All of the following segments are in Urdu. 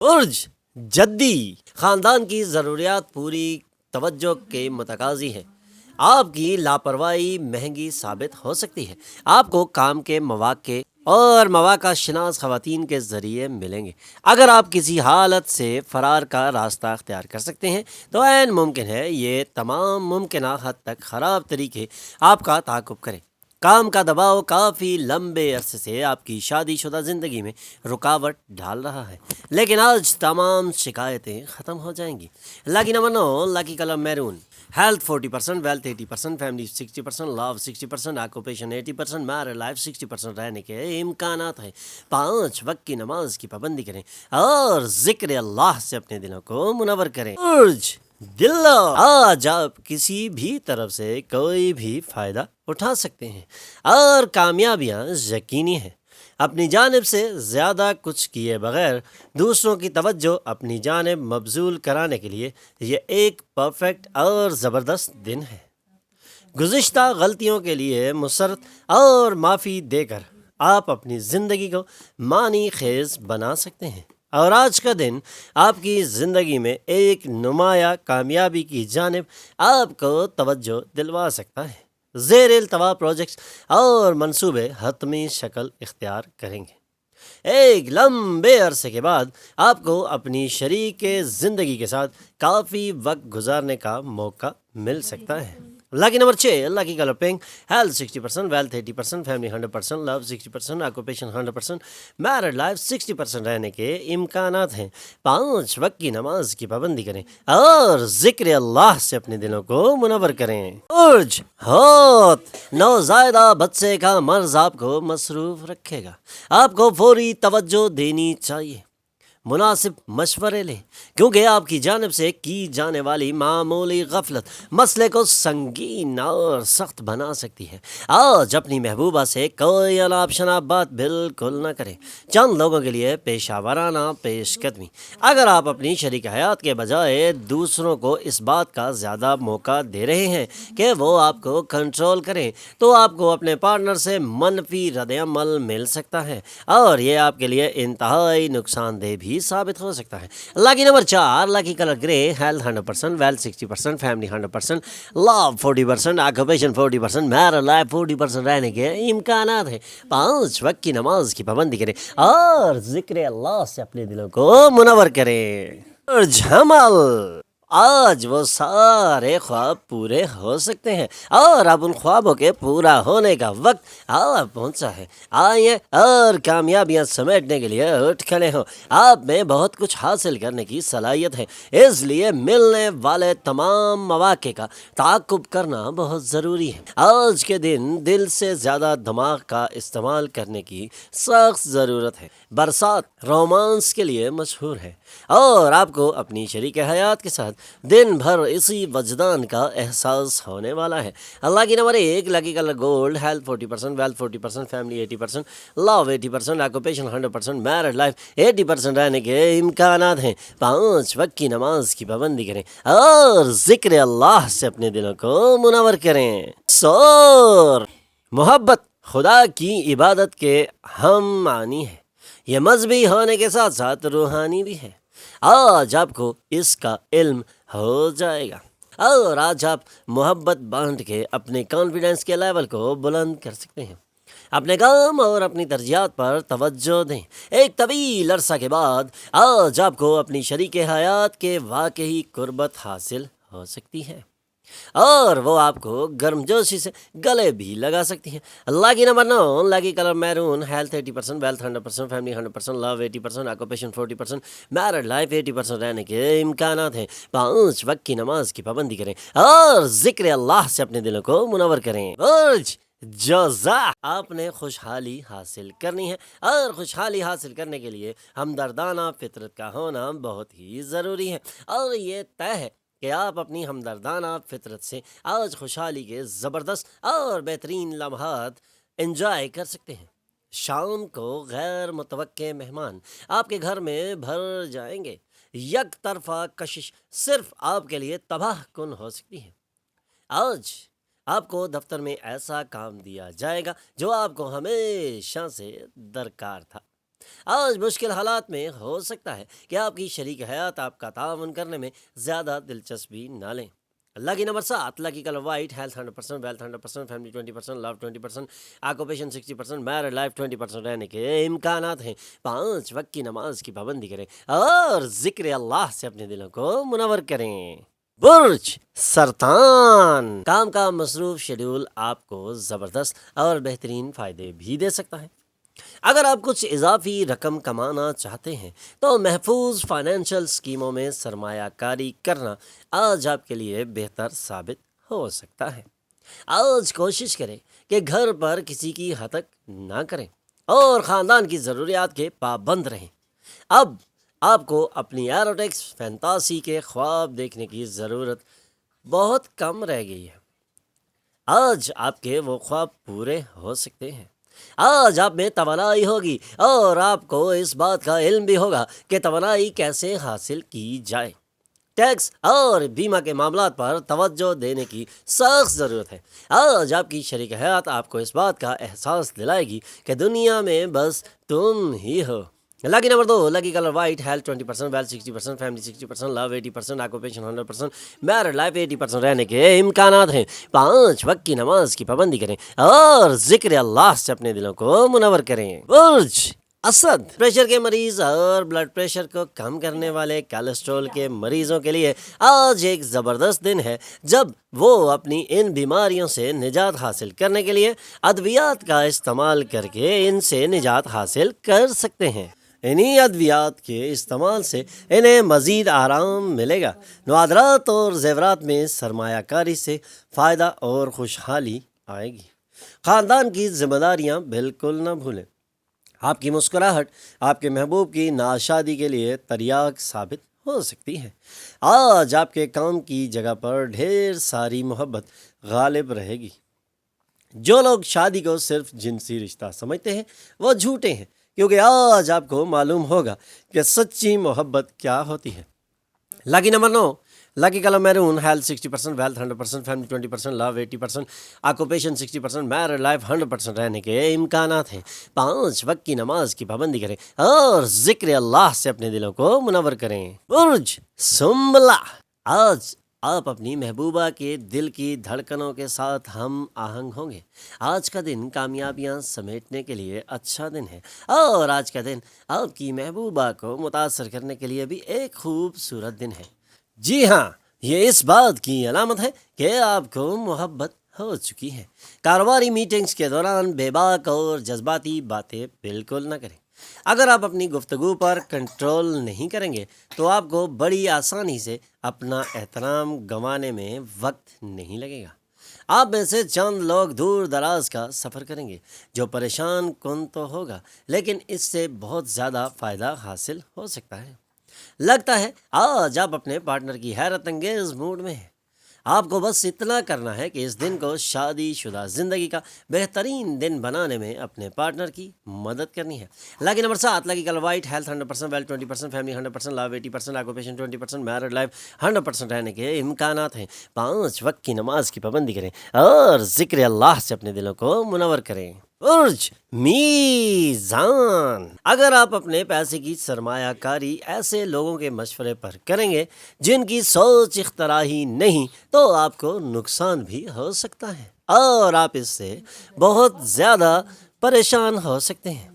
برج جدی خاندان کی ضروریات پوری توجہ کے متقاضی ہے۔ آپ کی لاپرواہی مہنگی ثابت ہو سکتی ہے۔ آپ کو کام کے مواقع اور مواقع شناس خواتین کے ذریعے ملیں گے۔ اگر آپ کسی حالت سے فرار کا راستہ اختیار کر سکتے ہیں تو عین ممکن ہے یہ تمام ممکنہ حد تک خراب طریقے آپ کا تعاقب کریں۔ کام کا دباؤ کافی لمبے عرصے سے آپ کی شادی شدہ زندگی میں رکاوٹ ڈال رہا ہے، لیکن آج تمام شکایتیں ختم ہو جائیں گی۔ Lucky number 9، lucky colour maroon. Health 40%، wealth 80%، family 60%، love 60%، occupation 80%، married life 60% رہنے کے امکانات ہیں۔ 5 وقت کی نماز کی پابندی کریں اور ذکر اللہ سے اپنے دلوں کو منور کریں۔ برج دل، آج آپ کسی بھی طرف سے کوئی بھی فائدہ اٹھا سکتے ہیں اور کامیابیاں یقینی ہیں۔ اپنی جانب سے زیادہ کچھ کیے بغیر دوسروں کی توجہ اپنی جانب مبذول کرانے کے لیے یہ ایک پرفیکٹ اور زبردست دن ہے۔ گزشتہ غلطیوں کے لیے مسرت اور معافی دے کر آپ اپنی زندگی کو معنی خیز بنا سکتے ہیں، اور آج کا دن آپ کی زندگی میں ایک نمایاں کامیابی کی جانب آپ کو توجہ دلوا سکتا ہے۔ زیر التوا پروجیکٹس اور منصوبے حتمی شکل اختیار کریں گے۔ ایک لمبے عرصے کے بعد آپ کو اپنی شریک زندگی کے ساتھ کافی وقت گزارنے کا موقع مل سکتا ہے۔ Lucky number 6، lucky colour pink. Health 60%، wealth 80%، family 100%، love 60%، occupation 100%، married life 60% رہنے کے امکانات ہیں۔ 5 وقت کی نماز کی پابندی کریں اور ذکر اللہ سے اپنے دلوں کو منور کریں۔ برج ہوت، نوزائیدہ بچے کا مرض آپ کو مصروف رکھے گا۔ آپ کو فوری توجہ دینی چاہیے۔ مناسب مشورے لیں، کیونکہ آپ کی جانب سے کی جانے والی معمولی غفلت مسئلے کو سنگین اور سخت بنا سکتی ہے۔ آج اپنی محبوبہ سے کوئی اناپ شناپ بات بالکل نہ کریں۔ چند لوگوں کے لیے پیشہ ورانہ پیش قدمی۔ اگر آپ اپنی شریک حیات کے بجائے دوسروں کو اس بات کا زیادہ موقع دے رہے ہیں کہ وہ آپ کو کنٹرول کریں تو آپ کو اپنے پارٹنر سے منفی رد عمل مل سکتا ہے، اور یہ آپ کے لیے انتہائی نقصان دہ بھی ثابت ہو سکتا ہے۔ لکی نمبر 4، لکی کلر گرے۔ Health 100%، wealth 60%، family 100%، love 40%، occupation 40%، married life 40% رہنے کے امکانات ہیں۔ 5 وقت کی نماز کی پابندی کریں اور ذکر اللہ سے اپنے دلوں کو منور کریں۔ برج حمل، آج وہ سارے خواب پورے ہو سکتے ہیں اور اب ان خوابوں کے پورا ہونے کا وقت آ پہنچا ہے۔ آئیے اور کامیابیاں سمیٹنے کے لیے اٹھ کھڑے ہو۔ آپ میں بہت کچھ حاصل کرنے کی صلاحیت ہے، اس لیے ملنے والے تمام مواقع کا تعاقب کرنا بہت ضروری ہے۔ آج کے دن دل سے زیادہ دماغ کا استعمال کرنے کی سخت ضرورت ہے۔ برسات رومانس کے لیے مشہور ہے اور آپ کو اپنی شریک حیات کے ساتھ دن بھر اسی وجدان کا احساس ہونے والا ہے۔ Lucky number 1، lucky colour gold. Health 40%، wealth 40%، family 80%، love 80%، occupation 100%، married life 80% رہنے کے امکانات ہیں۔ 5 وقت کی نماز کی پابندی کریں اور ذکر اللہ سے اپنے دلوں کو منور کریں۔ سور، محبت خدا کی عبادت کے ہم معنی ہے۔ یہ مذہبی ہونے کے ساتھ ساتھ روحانی بھی ہے۔ آج آپ کو اس کا علم ہو جائے گا اور آج آپ محبت بانٹ کے اپنے کانفیڈنس کے لیول کو بلند کر سکتے ہیں۔ اپنے کام اور اپنی ترجیحات پر توجہ دیں۔ ایک طویل عرصہ کے بعد آج آپ کو اپنی شریک حیات کے واقعی قربت حاصل ہو سکتی ہے اور وہ آپ کو گرم جوشی سے گلے بھی لگا سکتی ہیں۔ Lucky number 9، lucky colour maroon. Health 80%، wealth 100%، family 100%، love 80%، occupation 40%، married life 80% رہنے کے امکانات ہیں۔ 5 وقت کی نماز کی پابندی کریں اور ذکر اللہ سے اپنے دلوں کو منور کریں۔ برج جوزا، آپ نے خوشحالی حاصل کرنی ہے اور خوشحالی حاصل کرنے کے لیے ہمدردانہ فطرت کا ہونا بہت ہی ضروری ہے، اور یہ طے ہے کہ آپ اپنی ہمدردانہ فطرت سے آج خوشحالی کے زبردست اور بہترین لمحات انجوائے کر سکتے ہیں۔ شام کو غیر متوقع مہمان آپ کے گھر میں بھر جائیں گے۔ یک طرفہ کشش صرف آپ کے لیے تباہ کن ہو سکتی ہے۔ آج آپ کو دفتر میں ایسا کام دیا جائے گا جو آپ کو ہمیشہ سے درکار تھا۔ آج مشکل حالات میں ہو سکتا ہے کہ آپ کی شریک حیات آپ کا تعاون کرنے میں زیادہ دلچسپی نہ لیں۔ اللہ کی نمبر 7، اللہ کی colour white, health 100%، wealth 100%، family 20%، لو 20%، آکوپیشن 60%، میرڈ لائف 20% رہنے کے امکانات ہیں۔ 5 وقت کی نماز کی پابندی کریں اور ذکر اللہ سے اپنے دلوں کو منور کریں۔ برج سرطان، کام کا مصروف شیڈول آپ کو زبردست اور بہترین فائدے بھی دے سکتا ہے۔ اگر آپ کچھ اضافی رقم کمانا چاہتے ہیں تو محفوظ فائنینشیل اسکیموں میں سرمایہ کاری کرنا آج آپ کے لیے بہتر ثابت ہو سکتا ہے۔ آج کوشش کریں کہ گھر پر کسی کی ہتک نہ کریں اور خاندان کی ضروریات کے پابند رہیں۔ اب آپ کو اپنی ایروٹکس فینتاسی کے خواب دیکھنے کی ضرورت بہت کم رہ گئی ہے۔ آج آپ کے وہ خواب پورے ہو سکتے ہیں۔ آج آپ میں توانائی ہوگی اور آپ کو اس بات کا علم بھی ہوگا کہ توانائی کیسے حاصل کی جائے۔ ٹیکس اور بیمہ کے معاملات پر توجہ دینے کی سخت ضرورت ہے۔ آج آپ کی شریک حیات آپ کو اس بات کا احساس دلائے گی کہ دنیا میں بس تم ہی ہو۔ Lucky number 2، lucky colour white, health 20%، wealth 60%، family 60%، love 80%، occupation 100%، married life 80% رہنے کے امکانات ہیں۔ 5 وقت کی نماز کی پابندی کریں اور ذکر اللہ سے اپنے دلوں کو منور کریں۔ برج اسد، پریشر کے مریض اور بلڈ پریشر کو کم کرنے والے کولیسٹرول کے مریضوں کے لیے آج ایک زبردست دن ہے جب وہ اپنی ان بیماریوں سے نجات حاصل کرنے کے لیے ادویات کا استعمال کر کے ان سے نجات حاصل کر سکتے ہیں۔ انہی ادویات کے استعمال سے انہیں مزید آرام ملے گا۔ نوادرات اور زیورات میں سرمایہ کاری سے فائدہ اور خوشحالی آئے گی۔ خاندان کی ذمہ داریاں بالکل نہ بھولیں۔ آپ کی مسکراہٹ آپ کے محبوب کی ناشادی کے لیے تریاق ثابت ہو سکتی ہے۔ آج آپ کے کام کی جگہ پر ڈھیر ساری محبت غالب رہے گی۔ جو لوگ شادی کو صرف جنسی رشتہ سمجھتے ہیں وہ جھوٹے ہیں، کیونکہ آج آپ کو معلوم ہوگا کہ سچی محبت کیا ہوتی ہے۔ Lucky number 9، lucky colour maroon, health 60%، wealth 100%، family 20%، love 80%، occupation 60%، married life 100% رہنے کے امکانات ہیں۔ 5 وقت کی نماز کی پابندی کریں اور ذکر اللہ سے اپنے دلوں کو منور کریں۔ برج سنبلہ، آج آپ اپنی محبوبہ کے دل کی دھڑکنوں کے ساتھ ہم آہنگ ہوں گے۔ آج کا دن کامیابیاں سمیٹنے کے لیے اچھا دن ہے اور آج کا دن آپ کی محبوبہ کو متاثر کرنے کے لیے بھی ایک خوبصورت دن ہے۔ جی ہاں، یہ اس بات کی علامت ہے کہ آپ کو محبت ہو چکی ہے۔ کاروباری میٹنگز کے دوران بے باک اور جذباتی باتیں بالکل نہ کریں۔ اگر آپ اپنی گفتگو پر کنٹرول نہیں کریں گے تو آپ کو بڑی آسانی سے اپنا احترام گنوانے میں وقت نہیں لگے گا۔ آپ میں سے چند لوگ دور دراز کا سفر کریں گے جو پریشان کن تو ہوگا، لیکن اس سے بہت زیادہ فائدہ حاصل ہو سکتا ہے۔ لگتا ہے آج آپ اپنے پارٹنر کی حیرت انگیز موڈ میں ہیں۔ آپ کو بس اتنا کرنا ہے کہ اس دن کو شادی شدہ زندگی کا بہترین دن بنانے میں اپنے پارٹنر کی مدد کرنی ہے۔ Lucky number 7، lucky colour white, health 100%، wealth 20%، family 100%، love 80%، occupation 20%، married life 100% رہنے کے امکانات ہیں۔ 5 وقت کی نماز کی پابندی کریں اور ذکر اللہ سے اپنے دلوں کو منور کریں۔ برج میزان، اگر آپ اپنے پیسے کی سرمایہ کاری ایسے لوگوں کے مشورے پر کریں گے جن کی سوچ اختراعی نہیں تو آپ کو نقصان بھی ہو سکتا ہے اور آپ اس سے بہت زیادہ پریشان ہو سکتے ہیں،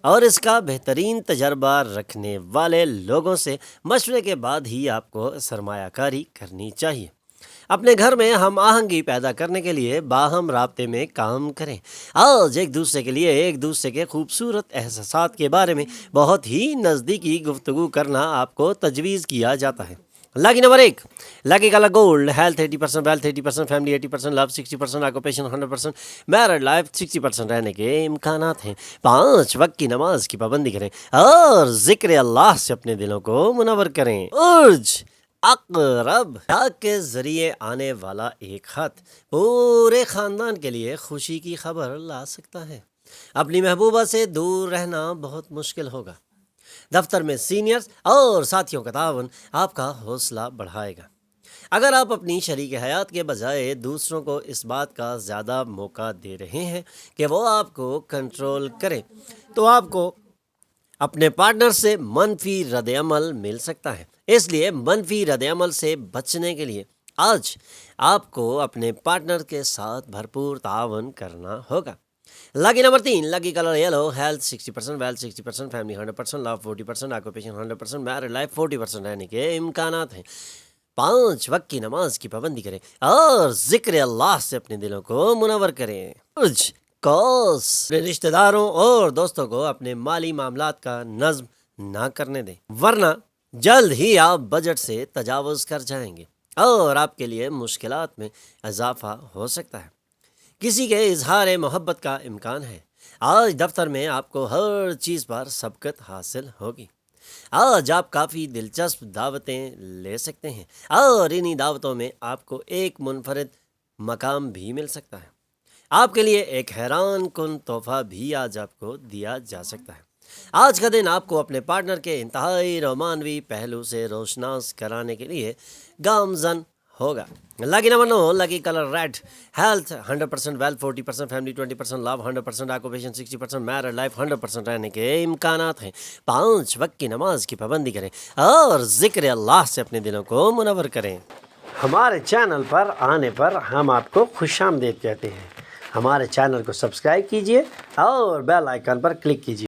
اور اس کا بہترین تجربہ رکھنے والے لوگوں سے مشورے کے بعد ہی آپ کو سرمایہ کاری کرنی چاہیے۔ اپنے گھر میں ہم آہنگی پیدا کرنے کے لیے باہم رابطے میں کام کریں۔ آج ایک دوسرے کے لیے ایک دوسرے کے خوبصورت احساسات کے بارے میں بہت ہی نزدیکی گفتگو کرنا آپ کو تجویز کیا جاتا ہے۔ Lucky number 1، lucky colour gold, health 80%، wealth 80%، family 80%، love 60%، occupation 100%، married life 60% رہنے کے امکانات ہیں۔ 5 وقت کی نماز کی پابندی کریں اور ذکر اللہ سے اپنے دلوں کو منور کریں۔ برج عقرب، ڈاک کے ذریعے آنے والا ایک خط پورے خاندان کے لیے خوشی کی خبر لا سکتا ہے۔ اپنی محبوبہ سے دور رہنا بہت مشکل ہوگا۔ دفتر میں سینئرز اور ساتھیوں کا تعاون آپ کا حوصلہ بڑھائے گا۔ اگر آپ اپنی شریک حیات کے بجائے دوسروں کو اس بات کا زیادہ موقع دے رہے ہیں کہ وہ آپ کو کنٹرول کریں تو آپ کو اپنے پارٹنر سے منفی رد عمل مل سکتا ہے، اس لیے منفی رد عمل سے بچنے کے لیے آج آپ کو اپنے پارٹنر کے ساتھ بھرپور تعاون کرنا ہوگا۔ Lucky number 3، lucky colour yellow, health 60%، wealth 60%، family 100%، love 40%، occupation 100%، married life 40% رہنے کے امکانات ہیں۔ 5 وقت کی نماز کی پابندی کریں اور ذکر اللہ سے اپنے دلوں کو منور کریں۔ اپنے رشتہ داروں اور دوستوں کو اپنے مالی معاملات کا نظم نہ کرنے دیں، ورنہ جلد ہی آپ بجٹ سے تجاوز کر جائیں گے اور آپ کے لیے مشکلات میں اضافہ ہو سکتا ہے۔ کسی کے اظہار محبت کا امکان ہے۔ آج دفتر میں آپ کو ہر چیز پر سبقت حاصل ہوگی۔ آج آپ کافی دلچسپ دعوتیں لے سکتے ہیں اور انہی دعوتوں میں آپ کو ایک منفرد مقام بھی مل سکتا ہے۔ آپ کے لیے ایک حیران کن تحفہ بھی آج آپ کو دیا جا سکتا ہے۔ آج کا دن آپ کو اپنے پارٹنر کے انتہائی رومانوی پہلو سے روشناس کرانے کے لیے گامزن ہوگا۔ Lucky number 9، lucky colour red, health 100%، wealth 40%، family 20%، love 100%، occupation 60%، married life 100% رہنے کے امکانات ہیں۔ 5 وقت کی نماز کی پابندی کریں اور ذکر اللہ سے اپنے دلوں کو منور کریں۔ ہمارے چینل پر آنے پر ہم آپ کو خوش آمدید کہتے ہیں۔ ہمارے چینل کو سبسکرائب کیجیے اور بیل آئیکن پر کلک کیجیے۔